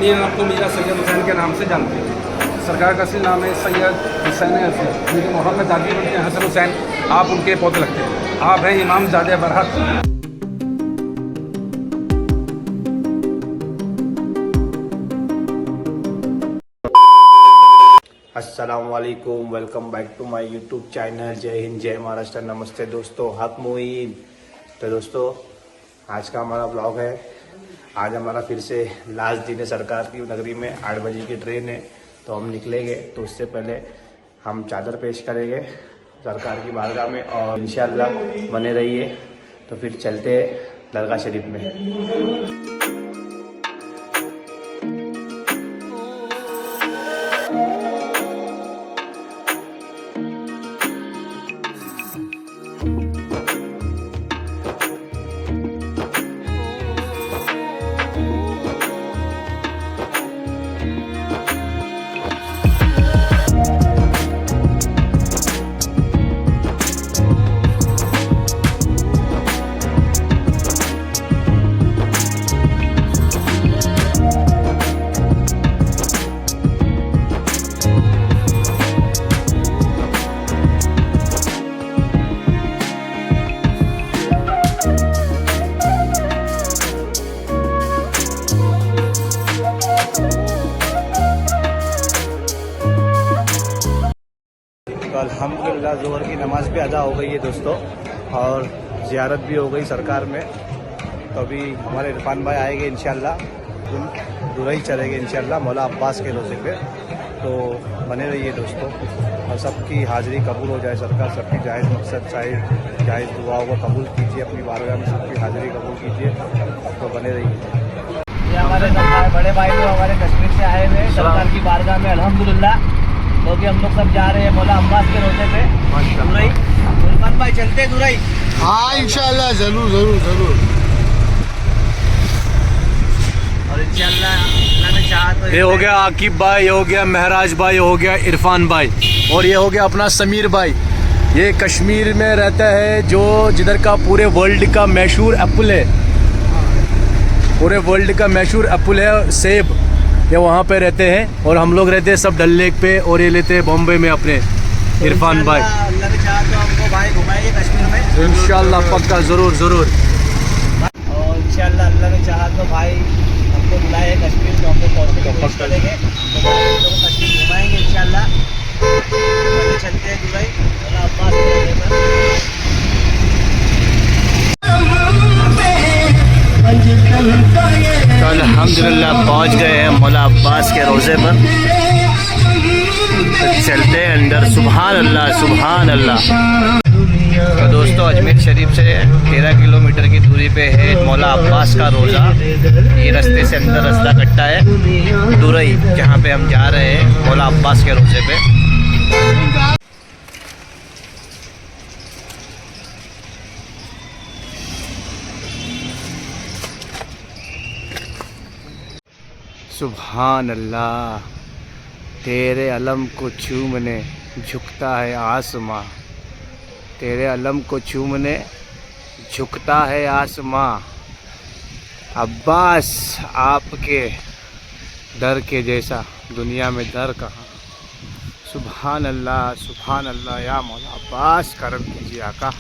जमीन आपको मीरा सैयद हुसैन के नाम से जानते हैं। सरकार का असली नाम है सैयद हुसैन हसन, उनके मोहम्मद दादी बनते हैं हसन हुसैन, आप उनके पौधे लगते हैं। आप हैं इमाम ज़ादे बरहत। अस्सलामुअलैकुम, welcome back to my YouTube channel. जय हिंद, जय महाराष्ट्र, नमस्ते दोस्तों, हक मुइन। तो दोस्तों, आज का हमारा ब्लॉग है। आज हमारा फिर से लास्ट दिन है सरकार की नगरी में। 8 बजे की ट्रेन है तो हम निकलेंगे। तो उससे पहले हम चादर पेश करेंगे सरकार की बारगाह में और इंशाअल्लाह बने रहिए। तो फिर चलते हैं दरगाह शरीफ में। तो अल्हम्दुलिल्लाह ज़ोहर की नमाज़ भी अदा हो गई है दोस्तों, और ज़ियारत भी हो गई सरकार में। तो अभी हमारे इरफान भाई आएंगे इंशाअल्लाह, दुरई चलेंगे इंशाअल्लाह मौला अब्बास के रोज़े पे। तो बने रहिए दोस्तों, और सबकी हाज़िरी कबूल हो जाए। सरकार सबकी जायज़ मकसद जायज़ दुआओं को कबूल कीजिए, अपनी बारगाह में सबकी हाज़िरी कबूल कीजिए। तो बने रहिए। ये हमारे बड़े भाई लोग हमारे कश्मीर से आए हुए सरकार की बारगाह में अल्हम्दुलिल्लाह। तो भी हम लोग सब जा रहे हैं मौला अब्बास के रोज़े पे। दुरई इरफान भाई चलते दुरई। हाँ इंशाल्लाह, जरूर जरूर जरूर। और इंशाल्लाह अल्लाह ने चाहा तो ये हो गया आकिब भाई, ये हो गया महराज भाई, ये हो गया इरफान भाई, और ये हो गया अपना समीर भाई। ये कश्मीर में रहता है, जो जिधर का पूरे वर्ल्ड का मशहूर एप्पल है, पूरे वर्ल्ड का मशहूर एप्पल है सेब। ये वहाँ पे रहते हैं और हम लोग रहते हैं सब डल लेक पे, और ये लेते हैं बॉम्बे में अपने इरफान भाई। अल्लाह ने चाहा तो हमको भाई घुमाएंगे कश्मीर में इंशाल्लाह, पक्का, ज़रूर ज़रूर। और इंशाल्लाह अल्लाह ने चाहा तो भाई हमको बुलाए कश्मीर, तो हम लोग कोशिश करेंगे तो भाई लोगों को कश्मीर घुमाएंगे इंशाल्लाह। तो चलते हैं दुबई मौला अब्बास के रोज़े पर। तो अल्हम्दुलिल्लाह पहुँच गए हैं मौला अब्बास के रोज़े पर। तो चलते हैं अंदर। सुभान अल्लाह, सुभान अल्लाह। तो दोस्तों, अजमेर शरीफ से 13 किलोमीटर की दूरी पे है मौला अब्बास का रोज़ा। ये रास्ते से अंदर रास्ता कटता है दुरई, जहाँ पे हम जा रहे हैं मौला अब्बास के रोज़े पे। सुभान अल्लाह, तेरे अलम को चूमने झुकता है आसमां, तेरे अलम को चूमने झुकता है आसमां। अब्बास आपके दर के जैसा दुनिया में दर कहाँ। सुभान अल्लाह, सुभान अल्लाह। या मौला अब्बास करम कीजिए आका।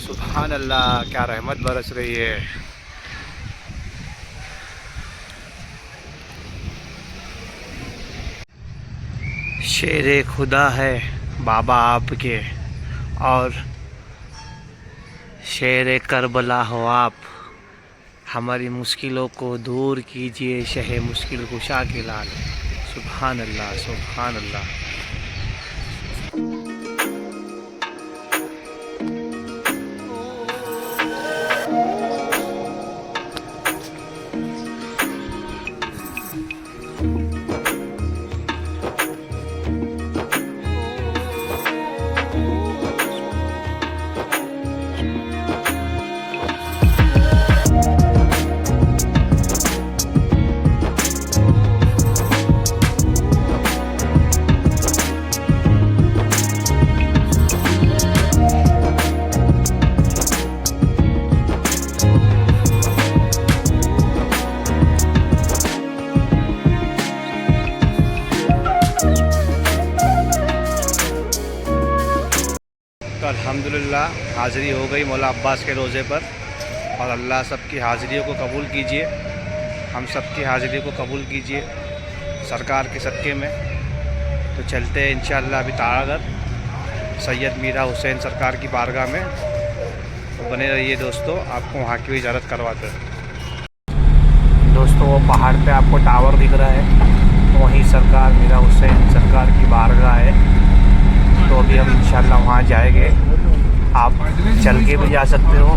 सुभान अल्लाह, क्या रहमत बरस रही है। शेरे खुदा है बाबा आपके, और शेरे करबला हो आप। हमारी मुश्किलों को दूर कीजिए शहे मुश्किल कुशा के लाल। सुभान अल्लाह, सुभान अल्लाह। अल्हम्दुलिल्लाह हाज़िरी हो गई मौला अब्बास के रोज़े पर, और अल्लाह सबकी हाज़िरियों को कबूल कीजिए, हम सबकी हाज़िरी को कबूल कीजिए सरकार के सदक़े में। तो चलते हैं इंशाअल्लाह अभी तारागढ़ सैयद मीरा हुसैन सरकार की बारगाह में। तो बने रहिए दोस्तों, आपको वहाँ की भी ज़ियारत करवाते हैं। दोस्तों वो पहाड़ पे आपको टावर दिख रहा है, वहीं सरकार मीरा हुसैन सरकार की बारगाह है। तो अभी हम इंशाअल्लाह वहाँ जाएंगे। आप चल के भी जा सकते हो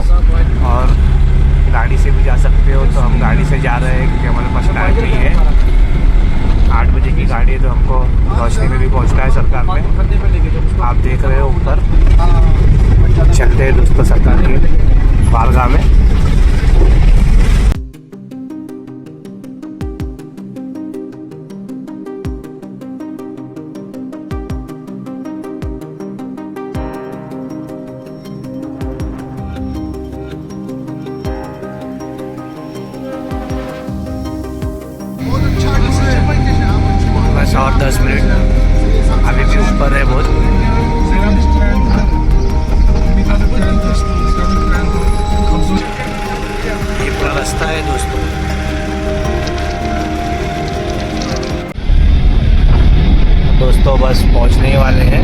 और गाड़ी से भी जा सकते हो। तो हम गाड़ी से जा रहे हैं क्योंकि हमारे पास टाइम नहीं है। 8 बजे की गाड़ी है तो हमको रोशनी में भी पहुँचना है सरकार में। आप देख रहे हो ऊपर, चलते हैं दोस्तों सरकार की बारगाह में। बस और 10 मिनट, अभी भी ऊपर है बहुत। ये पूरा रास्ता है दोस्तों। दोस्तों बस पहुंचने वाले हैं।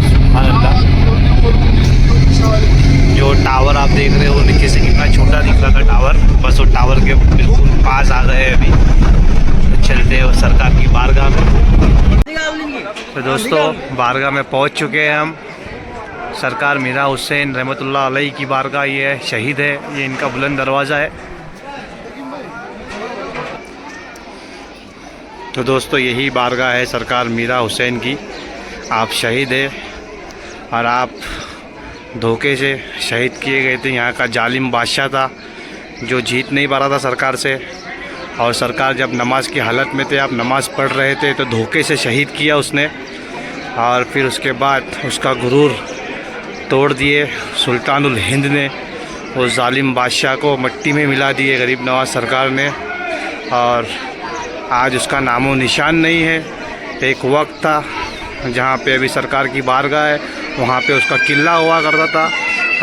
सुभान अल्लाह, जो टावर आप देख रहे हो नीचे से कितना छोटा दिख रहा था टावर, बस वो टावर के बिल्कुल पास आ गए हैं अभी। तो चलते हैं सरकार की बारगाह में। तो दोस्तों बारगाह में पहुंच चुके हैं हम। सरकार मीरा हुसैन रहमतुल्लाह अलैह की बारगाह ये है, शहीद है, ये इनका बुलंद दरवाज़ा है। तो दोस्तों यही बारगाह है सरकार मीरा हुसैन की। आप शहीद है और आप धोखे से शहीद किए गए थे। यहाँ का जालिम बादशाह था जो जीत नहीं पा रहा था सरकार से, और सरकार जब नमाज की हालत में थे, आप नमाज पढ़ रहे थे, तो धोखे से शहीद किया उसने। और फिर उसके बाद उसका गुरूर तोड़ दिए सुल्तानुल हिंद ने, वो जालिम बादशाह को मट्टी में मिला दिए गरीब नवाज सरकार ने, और आज उसका नामो निशान नहीं है। एक वक्त था जहाँ पे अभी सरकार की बारगाह है, वहाँ पे उसका किला हुआ करता था,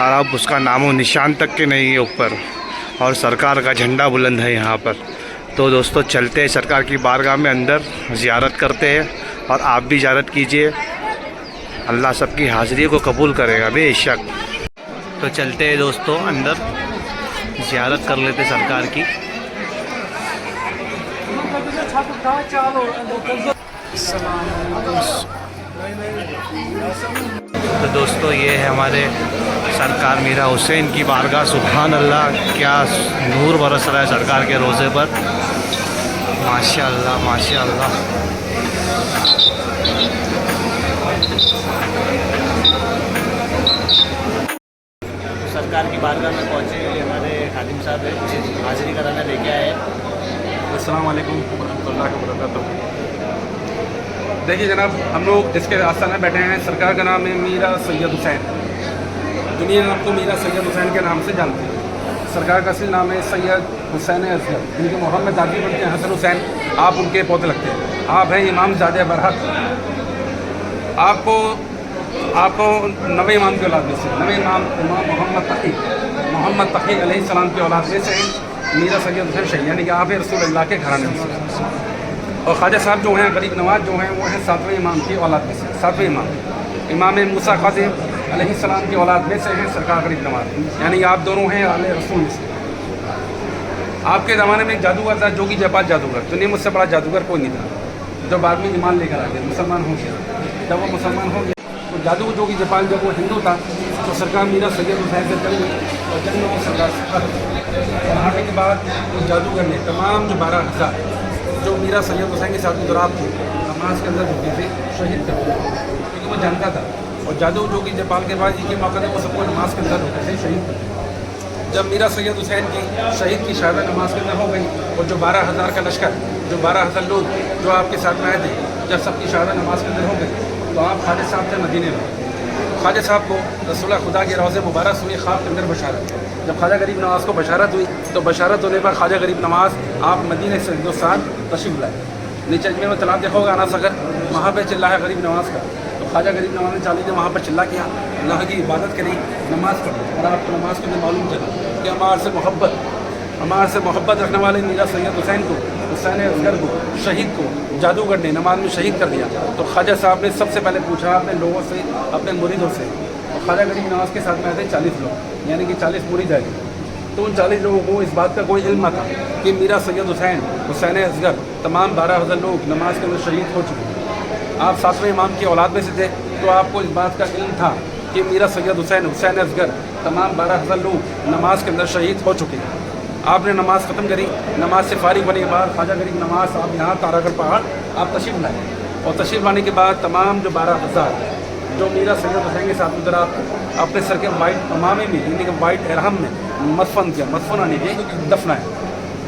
और अब उसका नामो निशान तक के नहीं है ऊपर, और सरकार का झंडा बुलंद है यहाँ पर। तो दोस्तों चलते हैं सरकार की बारगाह में, अंदर ज़ियारत करते हैं, और आप भी ज़ियारत कीजिए। अल्लाह सबकी हाज़िरी को कबूल करेगा बेशक। तो चलते हैं दोस्तों अंदर, ज़ियारत कर लेते सरकार की। तो दोस्तों ये है हमारे सरकार मीरा हुसैन की बारगाह। सुभान अल्लाह, क्या नूर बरस रहा है सरकार के रोज़े पर। माशाअल्लाह माशाअल्लाह। सरकार की बारगाह में पहुँचे हमारे खादिम साहब है, हाज़िरी कराना लेके आए। अस्सलाम वालेकुम वरहमतुल्लाहि वबरकातुहू। देखिए जनाब, हम लोग जिसके आस्थान में बैठे हैं, सरकार का नाम है मीरा सैयद हुसैन। दुनिया आपको मीरा सैयद हुसैन के नाम से जानती है। सरकार का असली नाम है सैयद हुसैन अजहर, जिनके मोहम्मद दादी बनते हैं हसन हुसैन। आप उनके पौधे लगते हैं। आप हैं इमाम ज़ादे बरहक। आपको नवे इमाम की औलाद में से, नवे इमाम मोहम्मद तकी अलैहिस्सलाम की औलाद में से मीरा सैयद हुसैन शहीद, यानी कि आप रसूल अल्लाह के घराने में से। और ख्वाजा साहब जो हैं, गरीब नवाज जो हैं, वो हैं 7वें इमाम की औलाद में से। 7वें इमाम मूसा काज़िम अलैहिस्सलाम की औलाद में से हैं सरकार गरीब नवाज, यानी आप दोनों हैं आले रसूल में से। आपके ज़माने में एक जादूगर था, जोगी जयपाल जादूगर। दुनिया मुझसे बड़ा जादूगर कोई नहीं था, जो बाद में ईमान लेकर आ गया, मुसलमान हो गया। जब वो मुसलमान हो गया तो जादू जोगी जयपाल, जब वो हिंदू था, तो सरकार मीरा सैयद हुसैन से जंग हुई, और जंग में वो सरकार से हारने के बाद उस जादूगर ने तमाम जो 12,000 जो मीरा सैयद हुसैन के साथ गुजरात थे, नमाज के अंदर झुके थे, शहीद कर दिया, क्योंकि वो जानता था। और जादू जोगी जयपाल के बाद ये मौके पर वो सबको नमाज के अंदर होते थे, शहीद कर दिया। जब मीरा सैयद हुसैन की शहीद की शहादत नमाज के अंदर हो गई, और जो 12,000 का लश्कर, जो 12,000 लोग जो आपके साथ में आए थे, जब सबकी शहादत नमाज के अंदर हो गई, तो आप ख्वाजा साहब थे मदीने में। ख्वाजा साहब को रसूलुल्लाह खुदा के रोज़े मुबारक हुई, ख्वाब के अंदर बशारत। जब ख्वाजा गरीब नवाज़ को बशारत हुई, तो बशारत होने पर ख्वाजा गरीब नवाज़ आप मदीने से हिंदुस्तान तशरीफ़ लाए। नीचे अजमेर में तलाब देखा होगा, आना सगर, वहाँ पर चिल्ला है गरीब नवाज़ का। तो ख्वाजा गरीब नवाज चाली ने वहाँ पर चिल्ला किया, अल्लाह की इबादत करी, नमाज़ पढ़ी। और आपको नमाज को मालूम चला कि हमारे से मोहब्बत रखने वाले मीरा सैयद हुसैन को, हुसैन असगर को, शहीद को जादूगर ने नमाज में शहीद कर दिया। तो ख्वाजा साहब ने सबसे पहले पूछा अपने लोगों से, अपने मुरीदों से। और ख्वाजा गरीब नवाज के साथ में आए थे 40 लोग, यानी कि 40 मुरीद आए। तो उन 40 लोगों को इस बात का कोई इल्म था कि मीरा सैयद हुसैन, हुसैन असगर, तमाम 12,000 लोग नमाज के अंदर शहीद हो चुके हैं। आप 7वें इमाम की औलाद में से थे, तो आपको इस बात का इल्म था कि मीरा सैयद हुसैन, हुसैन असगर, तमाम 12,000 लोग नमाज के अंदर शहीद हो चुके हैं। आपने नमाज़ ख़त्म करी, नमाज से फारिग होने के बाद ख्वाजा गरीब नवाज आप यहाँ तारागढ़ पहाड़ आप तशरीफ़ लाए। और तशरीफ़ लाने के बाद तमाम जो 12,000 जो मीरा सैयद हुसैन के साथ उधर आप अपने सर के वाइट अमामे में, यानी कि वाइट एहराम में मदफन किया, मदफन आने के दफनाया।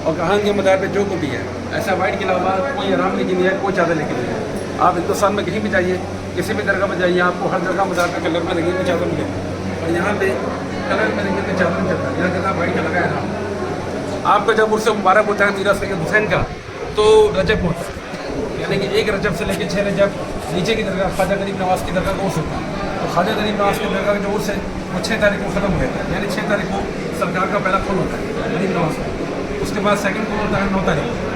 और कहाँ के मदार पे जो को भी है ऐसा वाइट के अलावा कोई एहराम लेके नहीं है, कोई चादर लेके नहीं है। आप हिंदुस्तान में कहीं भी जाइए, किसी भी दरगाह में जाइए, आपको हर जगह मदार के कलर में लगी हुई चादर मिलेगी। और यहाँ पे कलर में लगी हुई चादर नहीं चलता, यहाँ कहता वाइट का लगा एहराम। आपका जब उससे मुबारक होता है मीरा सैयद हुसैन का, तो रजब होता है, यानी कि 1 रजब से लेकर 6 रजब नीचे की दरगाह ख्वाजा गरीब नवाज की दरगाह का उर्स होता है। तो ख्वाजा गरीब नवाज की दरगाह का जो उर्स है वो 6 तारीख को ख़त्म हो जाता है, यानी 6 तारीख को सरकार का पहला खुल होता है गरीब नवाज का। उसके बाद सेकंड खुल होता है 9 तारीख को।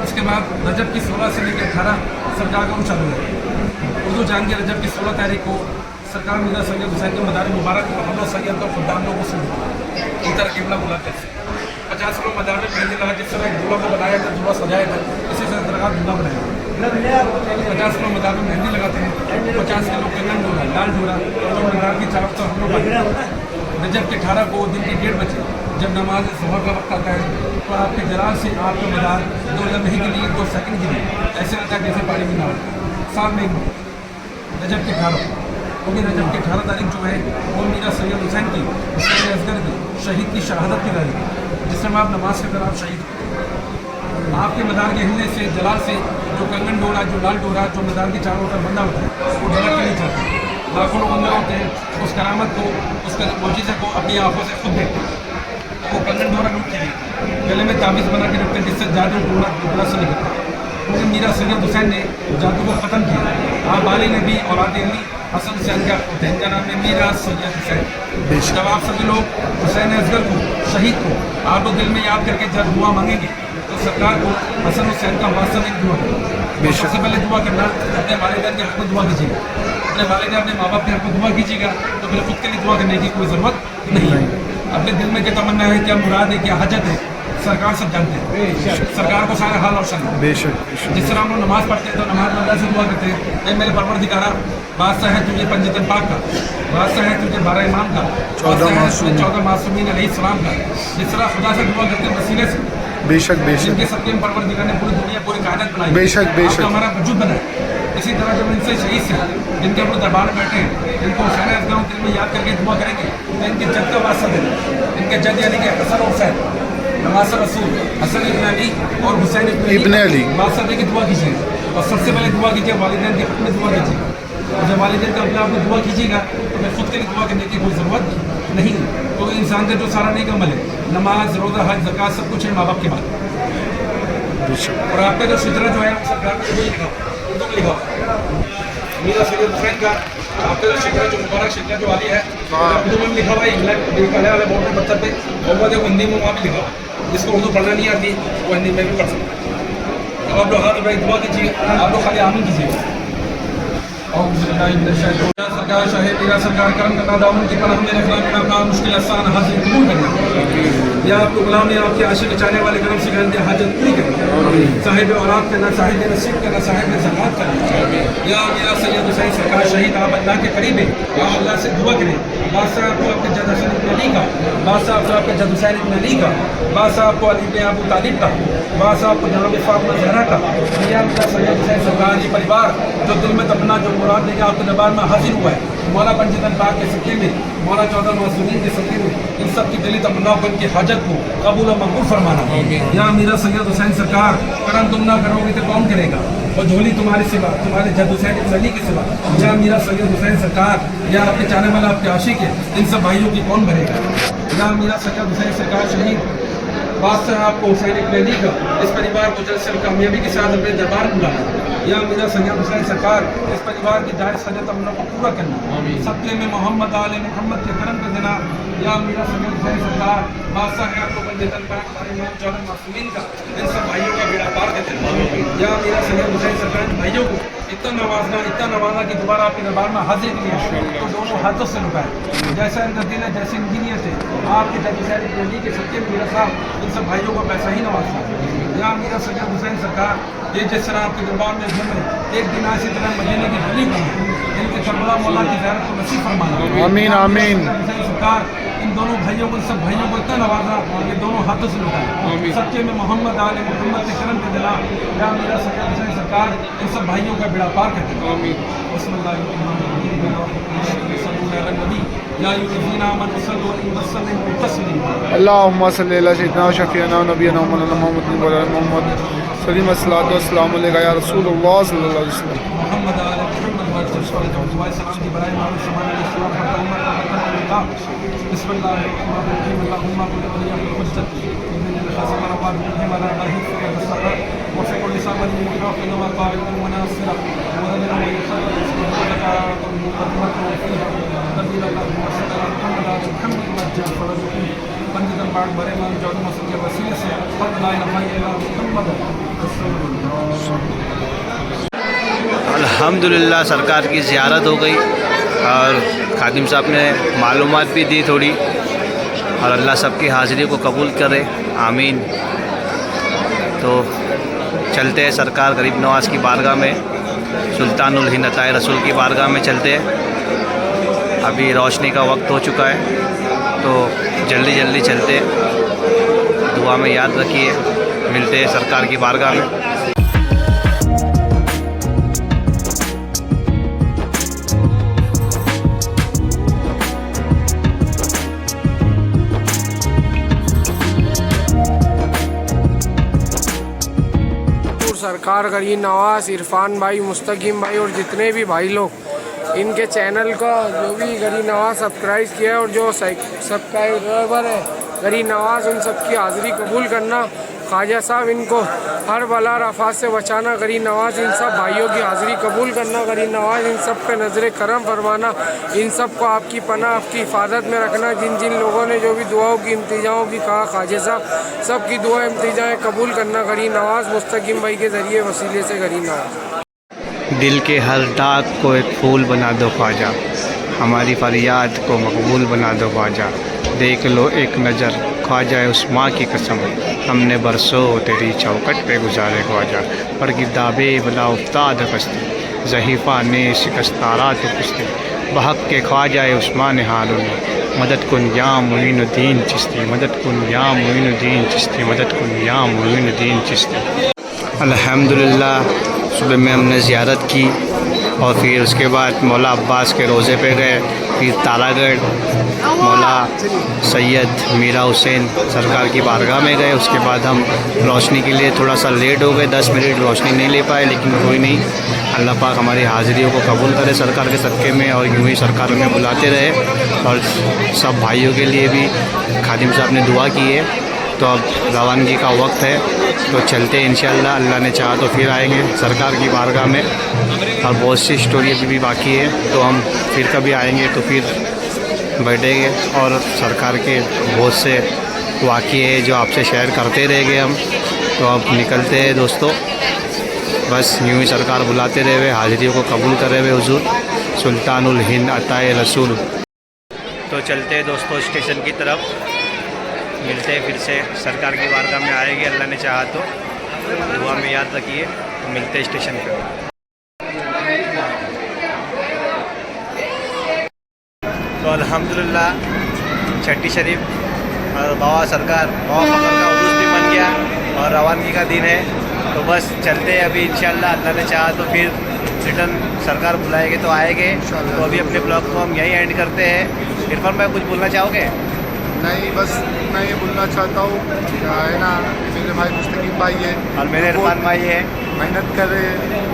उसके बाद रजब की 16 से लेकर 18 सरकार का उर्स चालू है। उर्दू जान के रजब की 16 तारीख को सरकार मीरा सैयद हुसैन के मदार मुबारक को हम लोग सैयद और खुदाम लोगों से इधर केवला बुलाते हैं। 50 लोग मदार में मेहंदी लगा, जिस तरह दूल्हा को बनाया था, दूल्हा सजाया था, इसी तरह दरगाह दूल्हा बनाया। 50 लोग मदार में मेहंदी लगाते हैं, 50 के लोग कंगन डोरा, लाल डोरा, और मदार की चारों तरफ हम लोग रजब के 18 को दिन के 1:30 बजे जब नमाज सुबह का वक्त आता है, तो आपके जलाल से आपका मदार 2 लम्हे के लिए 2 सेकंड के लिए ऐसे रहता है जैसे पानी में ना हो। साल में रजब के 18, क्योंकि रजब की 18 तारीख जो है वो मीरा सैयद हुसैन की, हुसैन असगर की शहीद की शहादत की तारीख है, जिस समय आप नमाज के दौरान शहीद। आपके मदार के हिलने से, जलाल से जो कंगन डोरा, जो लाल डोरा जो मदार के चारों तरफ बंधा होता है, वो ढलक के नहीं चाहते। लाखों लोग अंदर होते हैं, उस करामत को, उसका मौजूदा को अपनी आंखों से खुद देखते हैं। वो कंगन डोरा लूट के लिए गले में ताबीज़ बना के रखते हैं, जिससे जादू टूटना से नहीं करता। क्योंकि मीरा सैयद हुसैन ने जादू को ख़त्म किया। आप बाली ने भी औलाद अली हसन हुसैन का इनका नाम है मीरा सैयद हुसैन। जब आप सभी लोग हुसैन असगर को, शहीद को आप लोग दिल में याद करके जब दुआ मांगेंगे, तो सरकार को हसन हुसैन का वास्ता में दुआ करें। सबसे पहले दुआ करना अपने वालिदैन के हक़ में दुआ कीजिएगा, अपने वालिदैन अपने माँ बाप के हक़ में दुआ कीजिएगा, तो फिर खुद के लिए दुआ करने की कोई ज़रूरत नहीं है। अपने दिल में क्या तमन्ना है, क्या मुराद है, क्या हजत है, सरकार सब जानते हैं। सरकार को सारा हाल रोशन है। बेशक जिस तरह हम लोग नमाज़ पढ़ते हैं तो नमाज में अल्लाह से दुआ करते हैं, मेरे परवरदिगारा बादशाह है तुझे पंजतन पाक का, बादशाह है तुझे 12 इमाम का, 14 मासूमीन अलैहिस्सलाम का। जिस तरह खुदा से दुआ करते हैं वसीले से, बेशक जिनके सबके परवरदिगार ने पूरी दुनिया पूरी कायनात बनाई, बेशक हमारा वजूद बनाया। इसी तरह जब इनसे शहीद से जिनके अपने दरबार में बैठे हैं, इनको हुसैन असगर दिल में याद करके दुआ करेंगे, तो इनके जद का वास्ता देना, इनके जद यानी कि हसन हुसैन नवाज़ रसूल हसन इब्न अली और हुसैन इब्न अली वास्ता दे के दुआ कीजिए। और सबसे पहले दुआ कीजिए वालिदैन के हक़ में दुआ कीजिए। और जब वालिदैन का अपने आप में दुआ कीजिएगा, तो फिर खुद के लिए दुआ करने की कोई ज़रूरत नहीं है। तो इंसान का जो सारा नेक अमल है, नमाज, रोज़ा, हज, ज़कात, सब कुछ है माँ बाप के बाद। और आपका जो शिजरा जो है सरकार में वही लिखा उर्दू में लिखा मीरा सैयद हुसैन का। आपका जो शिजरा जो मुबारक शिजरा जो वाली है उर्दू में लिखा हुआ है, इंग्लैंड काले वाले बोर्ड में पत्थर पे, और वो देखो हिंदी में वहाँ भी लिखा हुआ। जिसको उर्दू पढ़ना नहीं आती वो हिंदी में भी पढ़ सकता है। अब आप लोग हाथ उठाए दुआ कीजिए, आप लोग खाली आमीन कीजिए। सरकार शाहे मीरा सरकार करम करना, दामन की पनाह में रखना, बिना काम मुश्किल आसान हाजिर कबूल करना। या आपको गुलाम ने आपके आशिक चाहने वाले करम से कहते हाजत पूरी करना, साहिब औलाद करना, साहिब नसीब करना, साहिब ज़कात करना। या मीरा सैयद हुसैन सरकार शहीद, आप अल्लाह के करीब हैं, आप अल्लाह से दुआ करें। बादशाह आपको आपके जद हसन इब्न अली का, बादशाह आपको आपके जद हुसैन इब्न अली का, बादशाह आपको अली इब्न अबू तालिब का, बादशाह आपको जनाब फातिमा ज़हरा का। या मीरा सैयद हुसैन सरकार ये परिवार जो दिल में तमन्ना, जो मुराद लेके आपके दरबार में हाजिर हुआ है, मौला पंजतन पाक के सदक़े में, मौला 14 मासूमीन के सदक़े में, इन सब की दिली तमन्ना को, इनकी हाजत को कबूल और मकबूल फरमाना। या मीरा सैयद हुसैन सरकार करम तुम ना करोगे तो कौन करेगा, और झोली तुम्हारे सिवा, तुम्हारे जद हुसैन इब्न अली के सिवा। या मीरा सैयद हुसैन सरकार, या आपके चाहने वाला आपके आशिक है, इन सब भाइयों की कौन भरेगा। या मीरा सैयद हुसैन सरकार शहीद वास्ता है आपको हुसैन इकबाली का, इस परिवार को जल्द से जल्द कामयाबी के साथ अपने दरबार बुलाना। या मेरा सैयद हुसैन सरकार इस परिवार की जायज़ हजत तमन्ना को पूरा करना। सदक़े में मोहम्मद आले मोहम्मद के करम पे देना। या मेरा सैयद हुसैन सरकार वास्ता है आपको बंदे दरबार जौहर मासूमीन का, इन सब भाइयों का बेड़ा पार कर देना। या मेरा सैयद हुसैन सरकार भाइयों को इतना नवाजना कि दोबारा आपके दरबार में हाजिर किया तो दोनों हाथों से लुटाए। जैसा इनका दिल है, जैसे इनकी नीयत है, आपके जैसे दिल्ली के सच्चे मेरा साहब इन सब भाइयों को पैसा ही नवाजता है। यहाँ मेरा सैयद हुसैन सरकार ये जिस तरह आपके दरबार में घूमे, एक दिन ऐसी तरह मदीने की गली बनी, इनके करबला मौला की ज़ियारत को नसीब फरमाना। आमीन आमीन। हुसैन सरकार इन दोनों भाइयों को, इन सब भाइयों को इतना नवाजा कि दोनों हाथों से लुटाए। सच्चे में मोहम्मद आले मोहम्मद के करम पे दिला। या मेरा सैयद हुसैन सरकार इन सब भाइयों का बेड़ा पार कर देना। अल्लाहुम्मा सल्ली अला सय्यिदना व शफीअना व नबीना मौलाना मोहम्मद व अला मोहम्मद सल्लल्लाहु अलैहि वसल्लम या रसूलुल्लाह सल्लल्लाहु अलैहि वसल्लम। मोहम्मद आले मोहम्मद व सलाम की बराए मालूम समान सलाम पढ़ता हूं मैं बिस्मिल्लाहिर्रहमानिर्रहीम अल्लाहुम्मा कुल वलिया हुज्जत इब्न ख़ासिम रब्बान रहम अला अल्लाह फक़द व फ़कुल लिसान मुतरफ़िन व क़ारिन व नासिरा व लना व यसल्लका पंडित बाग बड़े मान जौन मौसम के वसीले से अल्हम्दुलिल्लाह सरकार की ज़ियारत हो गई और खादिम साहब ने मालूमात भी दी थोड़ी, और अल्लाह सबकी हाज़िरी को कबूल करे, आमीन। तो चलते हैं सरकार गरीब नवाज़ की बारगाह में, सुल्तानुल हिंद अताए रसूल की बारगाह में चलते हैं। अभी रोशनी का वक्त हो चुका है तो जल्दी जल्दी चलते हैं। दुआ में याद रखिए, मिलते हैं सरकार की बारगाह में। सरकार गरीब नवाज़, इरफान भाई, मुस्तकीम भाई और जितने भी भाई लोग इनके चैनल का जो भी गरीब नवाज़ सब्सक्राइब किया है और जो सब्सक्राइबर है गरीब नवाज़, उन सब की हाज़िरी कबूल करना। ख्वाजा साहब इनको हर बला रफ़ात से बचाना। गरीब नवाज़ इन सब भाइयों की हाज़िरी कबूल करना। गरीब नवाज़ इन सब पे नज़र करम फरमाना। इन सब को आपकी पनाह, आपकी हिफाजत में रखना। जिन जिन लोगों ने जो भी दुआओं की इम्तिजाओं की कहा, ख्वाजा साहब सब की दुआ इम्तिजाएँ कबूल करना। गरीब नवाज़ मुस्तकीम भाई के ज़रिए वसीले से गरीब नवाज़। दिल के हर दाग को एक फूल बना दो ख्वाजा, हमारी फरियाद को मकबूल बना दो ख्वाजा। देख लो एक नज़र ख्वाजा उस माँ की कसम, हमने बरसों तेरी चौकट पे गुजारे ख्वाजा। पर गिरदाबे बला उफ्ताद कस्ती, ज़हीफ़ा ने शिकस्तारा तो कुश्ती। बहक के ख्वाजा उस्मान हारून, मदद कुन या मुइनुद्दीन चिश्ती, मदद कुन या मुइनुद्दीन चिश्ती, मदद कुन या मुइनुद्दीन चिश्ती। अल्हम्दुलिल्लाह सुबह में हमने ज़ियारत की और फिर उसके बाद मौला अब्बास के रोज़े पे गए, फिर तारागढ़ मौला सैयद मीरा हुसैन सरकार की बारगाह में गए। उसके बाद हम रोशनी के लिए थोड़ा सा लेट हो गए, 10 मिनट रोशनी नहीं ले पाए, लेकिन कोई नहीं, अल्लाह पाक हमारी हाज़िरियों को कबूल करे सरकार के सदक़े में, और यूँ ही सरकार हमें बुलाते रहे। और सब भाइयों के लिए भी खादिम साहब ने दुआ की है। तो अब रवानगी का वक्त है, तो चलते हैं इंशाअल्लाह, अल्लाह ने चाहा तो फिर आएंगे सरकार की बारगाह में। और बहुत सी स्टोरी अभी भी बाकी है, तो हम फिर कभी आएंगे तो फिर बैठेंगे और सरकार के बहुत से वाक़ये हैं जो आपसे शेयर करते रहेंगे हम। तो अब निकलते हैं दोस्तों, बस यूँ ही सरकार बुलाते रहे हुए, हाज़िरियों को कबूल करे हुए हुजूर सुल्तानुल हिंद अताए रसूल। तो चलते हैं दोस्तों स्टेशन की तरफ, मिलते हैं फिर से सरकार की बारगाह में आएंगे अल्लाह ने चाहा तो। दुआ में याद रखिए, मिलते हैं स्टेशन पर। तो अल्हम्दुलिल्लाह छठी शरीफ और बाबा सरकार बाबा फ़खर का उर्स भी बन गया और रवानगी का दिन है। तो बस चलते हैं अभी इंशाअल्लाह, अल्लाह ने चाहा तो फिर रिटर्न सरकार बुलाएंगे तो आएंगे। तो अभी अपने ब्लॉग को हम यहीं एंड करते हैं। इरफान भाई कुछ बोलना चाहोगे? नहीं, बस मैं ये बोलना चाहता हूँ, है ना, मेरे भाई मुस्तकीम भाई है और मेरे इरफान भाई है, मेहनत कर रहे,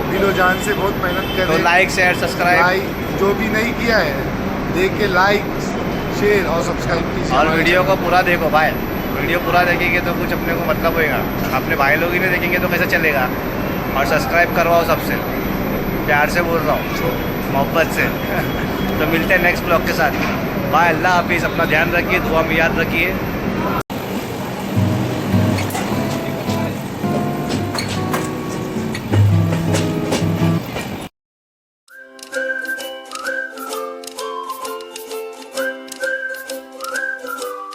दिलो जान से बहुत मेहनत कर तो रहे। लाइक शेयर सब्सक्राइब जो भी नहीं किया है देख के लाइक शेयर और सब्सक्राइब कीजिए। और वीडियो को पूरा देखो भाई। वीडियो पूरा देखेंगे तो कुछ अपने को मतलब होएगा, अपने भाई लोग ही नहीं देखेंगे तो कैसे चलेगा। और सब्सक्राइब करवाओ सबसे, प्यार से बोल रहा हूँ, मोहब्बत से। तो मिलते हैं नेक्स्ट ब्लॉग के साथ। बाय, अल्लाह हाफिज़, अपना ध्यान रखिए, दुआ में याद रखिए।